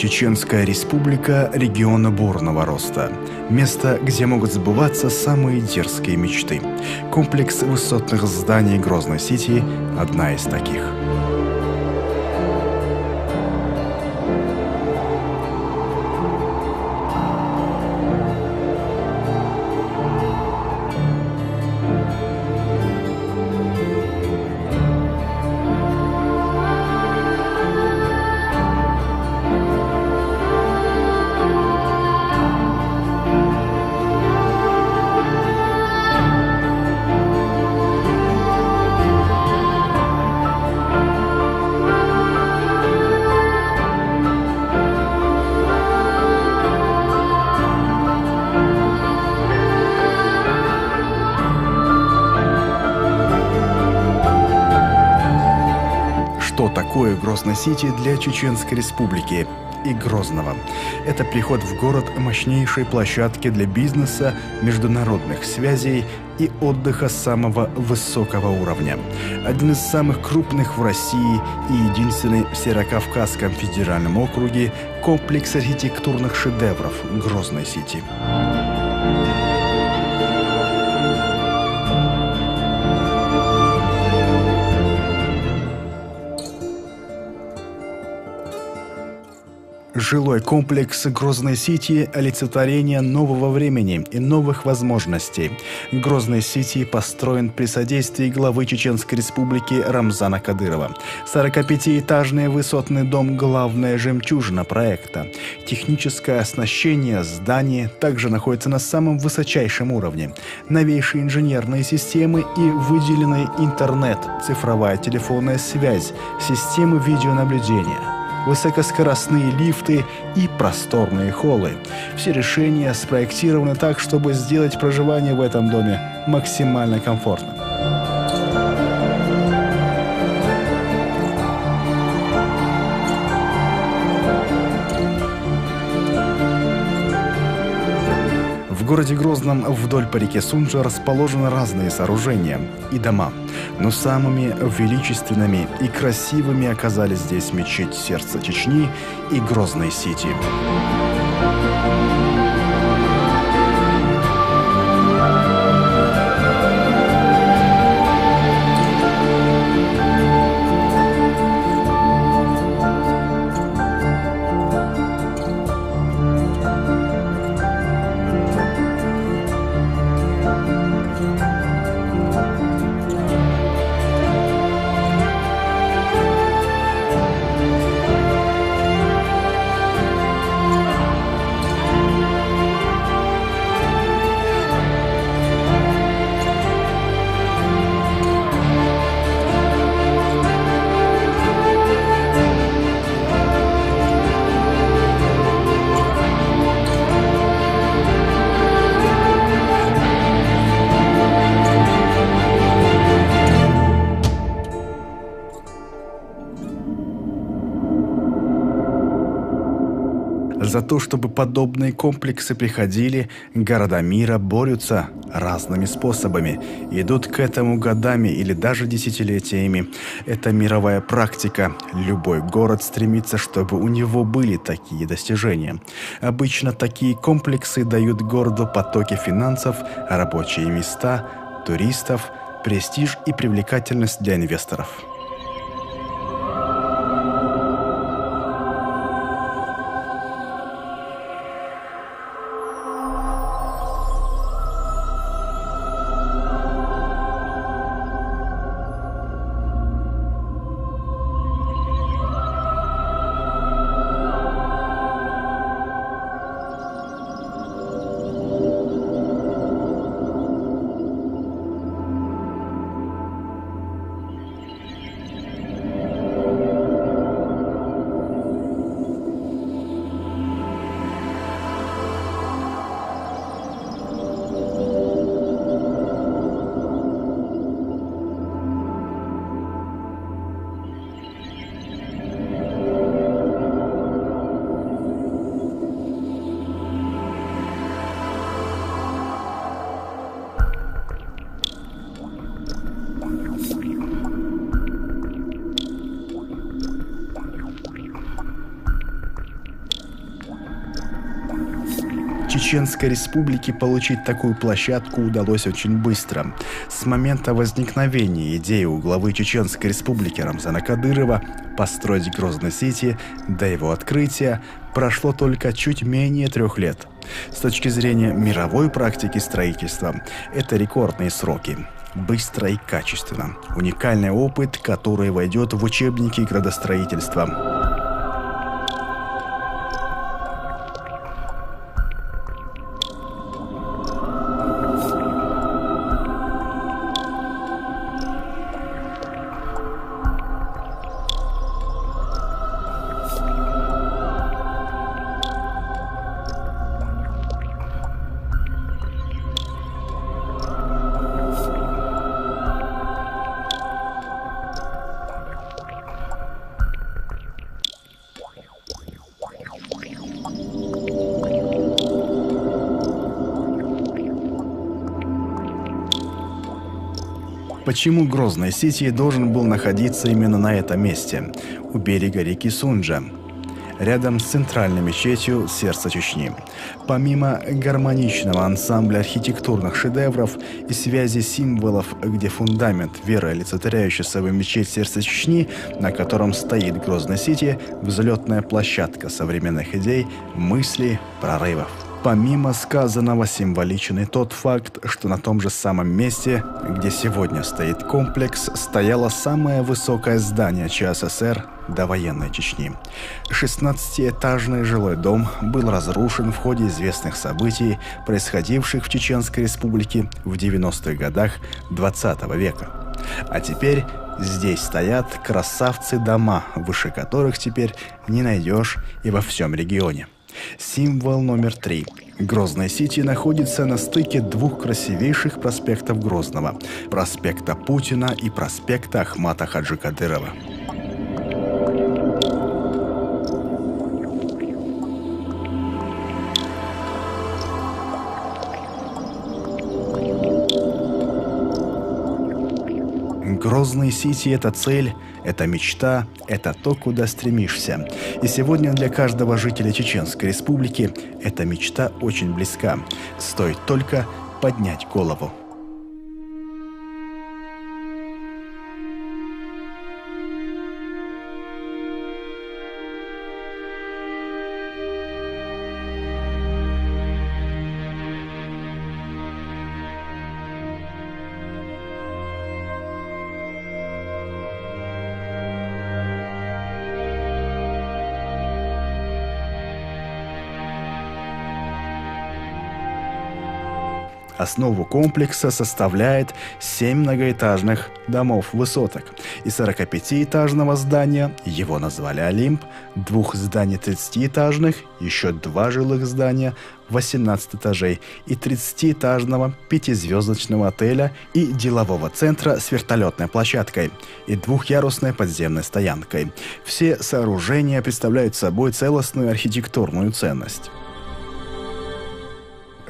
Чеченская республика региона бурного роста. Место, где могут сбываться самые дерзкие мечты. Комплекс высотных зданий Грозный-Сити – одна из таких. Что такое Грозный-Сити для Чеченской республики и Грозного? Это приход в город мощнейшей площадки для бизнеса, международных связей и отдыха самого высокого уровня. Один из самых крупных в России и единственный в Северокавказском федеральном округе комплекс архитектурных шедевров Грозный-Сити. Жилой комплекс Грозный-Сити – олицетворение нового времени и новых возможностей. Грозный-Сити построен при содействии главы Чеченской республики Рамзана Кадырова. 45-этажный высотный дом – главная жемчужина проекта. Техническое оснащение здания также находится на самом высочайшем уровне. Новейшие инженерные системы и выделенный интернет, цифровая телефонная связь, системы видеонаблюдения, высокоскоростные лифты и просторные холлы. Все решения спроектированы так, чтобы сделать проживание в этом доме максимально комфортным. В городе Грозном вдоль по реке Сунжа расположены разные сооружения и дома. Но самыми величественными и красивыми оказались здесь мечеть сердца Чечни и Грозный-Сити. За то, чтобы подобные комплексы приходили, города мира борются разными способами. Идут к этому годами или даже десятилетиями. Это мировая практика. Любой город стремится, чтобы у него были такие достижения. Обычно такие комплексы дают городу потоки финансов, рабочие места, туристов, престиж и привлекательность для инвесторов. Чеченской Республике получить такую площадку удалось очень быстро. С момента возникновения идеи у главы Чеченской Республики Рамзана Кадырова построить Грозный-Сити до его открытия прошло только чуть менее 3 лет. С точки зрения мировой практики строительства, это рекордные сроки. Быстро и качественно. Уникальный опыт, который войдет в учебники градостроительства. Почему Грозный-Сити должен был находиться именно на этом месте, у берега реки Сунджа, рядом с центральной мечетью сердца Чечни? Помимо гармоничного ансамбля архитектурных шедевров и связи символов, где фундамент веры, олицетворяющий собой мечеть сердца Чечни, на котором стоит Грозный-Сити, взлетная площадка современных идей, мыслей, прорывов. Помимо сказанного, символичен и тот факт, что на том же самом месте, где сегодня стоит комплекс, стояло самое высокое здание ЧССР довоенной Чечни. 16-этажный жилой дом был разрушен в ходе известных событий, происходивших в Чеченской Республике в 90-х годах 20 века. А теперь здесь стоят красавцы-дома, выше которых теперь не найдешь и во всем регионе. Символ номер 3. Грозный-Сити находится на стыке 2 красивейших проспектов Грозного – проспекта Путина и проспекта Ахмата Хаджи Кадырова. Грозный-Сити – это цель, это мечта, это то, куда стремишься. И сегодня для каждого жителя Чеченской Республики эта мечта очень близка. Стоит только поднять голову. Основу комплекса составляет 7 многоэтажных домов-высоток и 45-этажного здания, его назвали «Олимп», 2 зданий 30-этажных, еще 2 жилых здания 18 этажей и 30-этажного 5-звездочного отеля и делового центра с вертолетной площадкой и 2-ярусной подземной стоянкой. Все сооружения представляют собой целостную архитектурную ценность.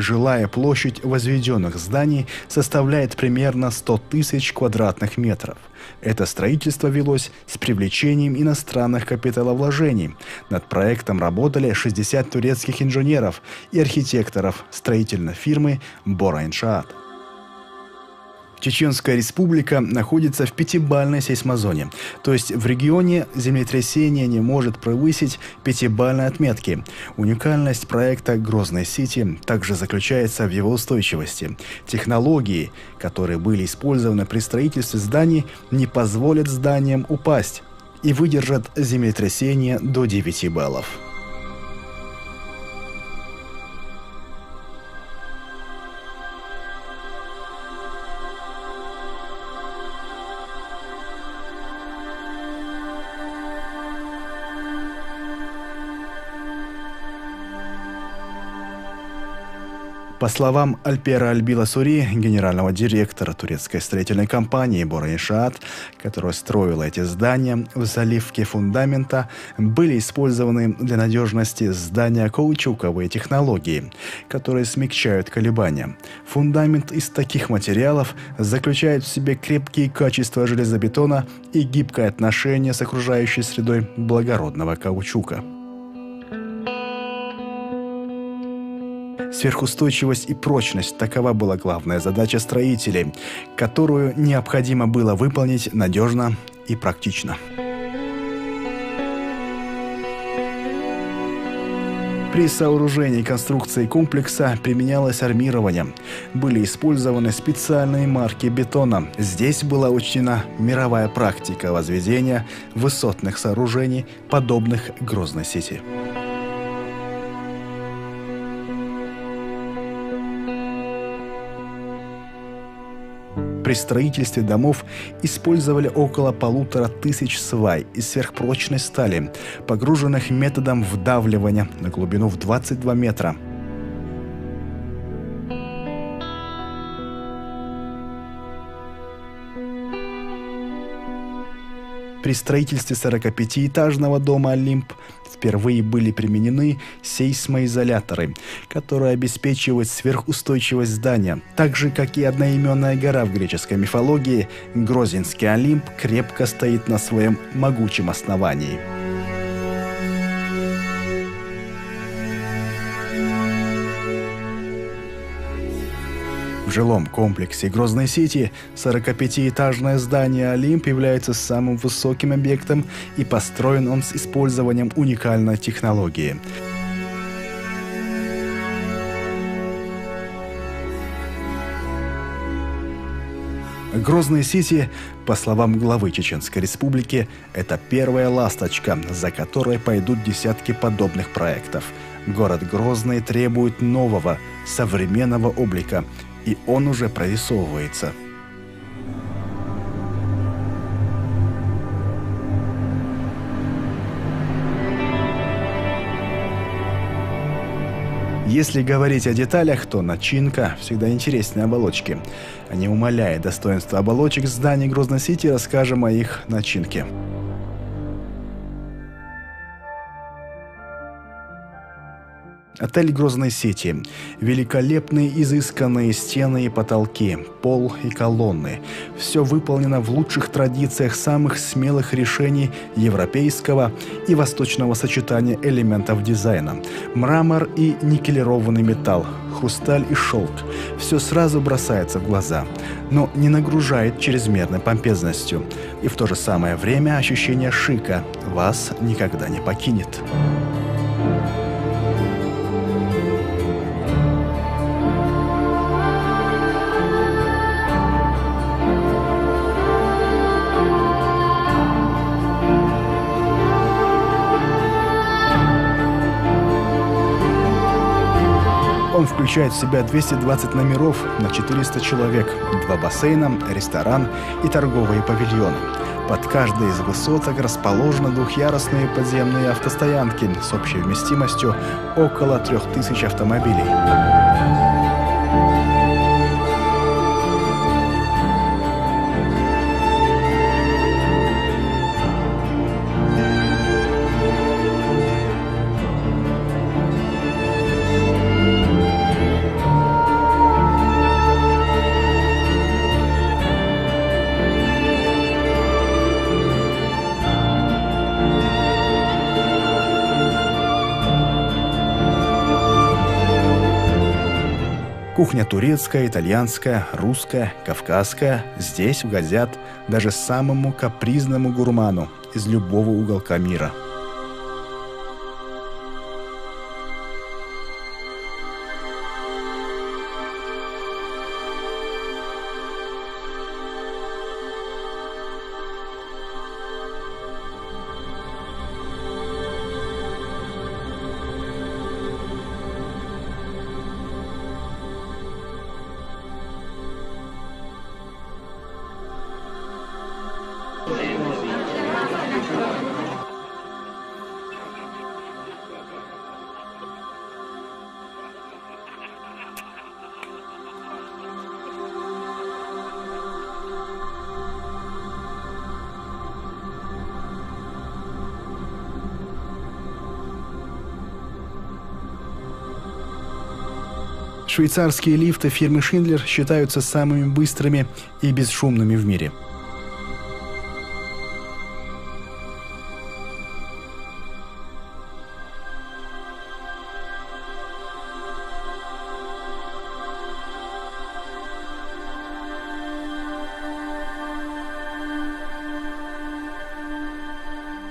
Жилая площадь возведенных зданий составляет примерно 100 тысяч квадратных метров. Это строительство велось с привлечением иностранных капиталовложений. Над проектом работали 60 турецких инженеров и архитекторов строительной фирмы «Бора Иншаат». Чеченская Республика находится в 5-бальной сейсмозоне, то есть в регионе землетрясение не может превысить 5-бальной отметки. Уникальность проекта Грозный-Сити также заключается в его устойчивости. Технологии, которые были использованы при строительстве зданий, не позволят зданиям упасть и выдержат землетрясение до 9 баллов. По словам Альпера Альбила Сури, генерального директора турецкой строительной компании «Бора Иншаат», которая строила эти здания, в заливке фундамента были использованы для надежности здания каучуковые технологии, которые смягчают колебания. Фундамент из таких материалов заключает в себе крепкие качества железобетона и гибкое отношение с окружающей средой благородного каучука. Сверхустойчивость и прочность – такова была главная задача строителей, которую необходимо было выполнить надежно и практично. При сооружении конструкции комплекса применялось армирование. Были использованы специальные марки бетона. Здесь была учтена мировая практика возведения высотных сооружений, подобных Грозной сети. При строительстве домов использовали около 1500 свай из сверхпрочной стали, погруженных методом вдавливания на глубину в 22 метра. При строительстве 45-этажного дома «Олимп» впервые были применены сейсмоизоляторы, которые обеспечивают сверхустойчивость здания. Так же, как и одноименная гора в греческой мифологии, Грозинский Олимп крепко стоит на своем могучем основании. В жилом комплексе Грозной сети 45-этажное здание «Олимп» является самым высоким объектом, и построен он с использованием уникальной технологии. Грозные сети, по словам главы Чеченской Республики, это первая ласточка, за которой пойдут десятки подобных проектов. Город Грозный требует нового, современного облика, и он уже прорисовывается. Если говорить о деталях, то начинка всегда интереснее оболочки. А не умаляя достоинства оболочек зданий Грозной сети, расскажем о их начинке. Отель Грозной сети. Великолепные изысканные стены и потолки, пол и колонны. Все выполнено в лучших традициях самых смелых решений европейского и восточного сочетания элементов дизайна. Мрамор и никелированный металл, хрусталь и шелк. Все сразу бросается в глаза, но не нагружает чрезмерной помпезностью. И в то же самое время ощущение шика вас никогда не покинет. Он включает в себя 220 номеров на 400 человек, 2 бассейна, ресторан и торговые павильоны. Под каждой из высоток расположены двухъярусные подземные автостоянки с общей вместимостью около 3000 автомобилей. Кухня турецкая, итальянская, русская, кавказская здесь угодят даже самому капризному гурману из любого уголка мира. Швейцарские лифты фирмы Schindler считаются самыми быстрыми и бесшумными в мире.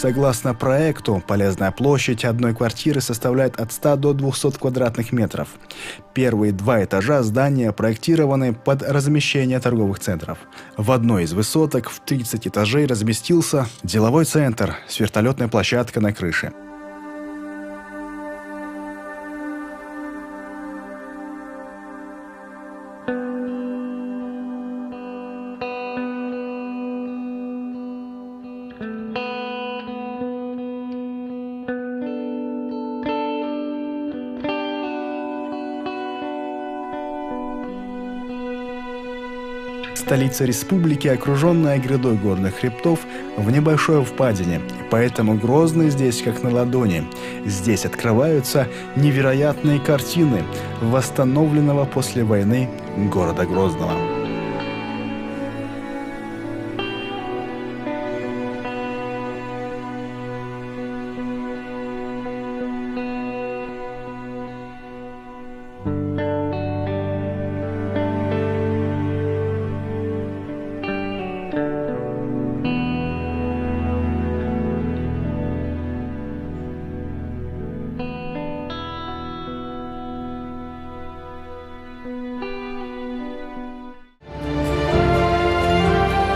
Согласно проекту, полезная площадь одной квартиры составляет от 100 до 200 квадратных метров. Первые 2 этажа здания проектированы под размещение торговых центров. В одной из высоток в 30 этажей разместился деловой центр с вертолетной площадкой на крыше. Столица республики, окруженная грядой горных хребтов, в небольшой впадине, и поэтому Грозный здесь как на ладони. Здесь открываются невероятные картины восстановленного после войны города Грозного.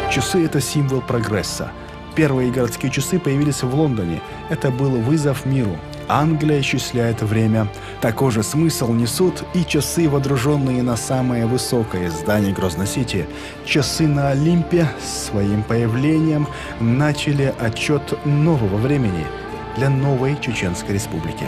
Часы – это символ прогресса. Первые городские часы появились в Лондоне. Это был вызов миру. Англия исчисляет время. Такой же смысл несут и часы, водруженные на самое высокое здание Грозной-Сити. Часы на Олимпе своим появлением начали отчет нового времени для новой Чеченской Республики.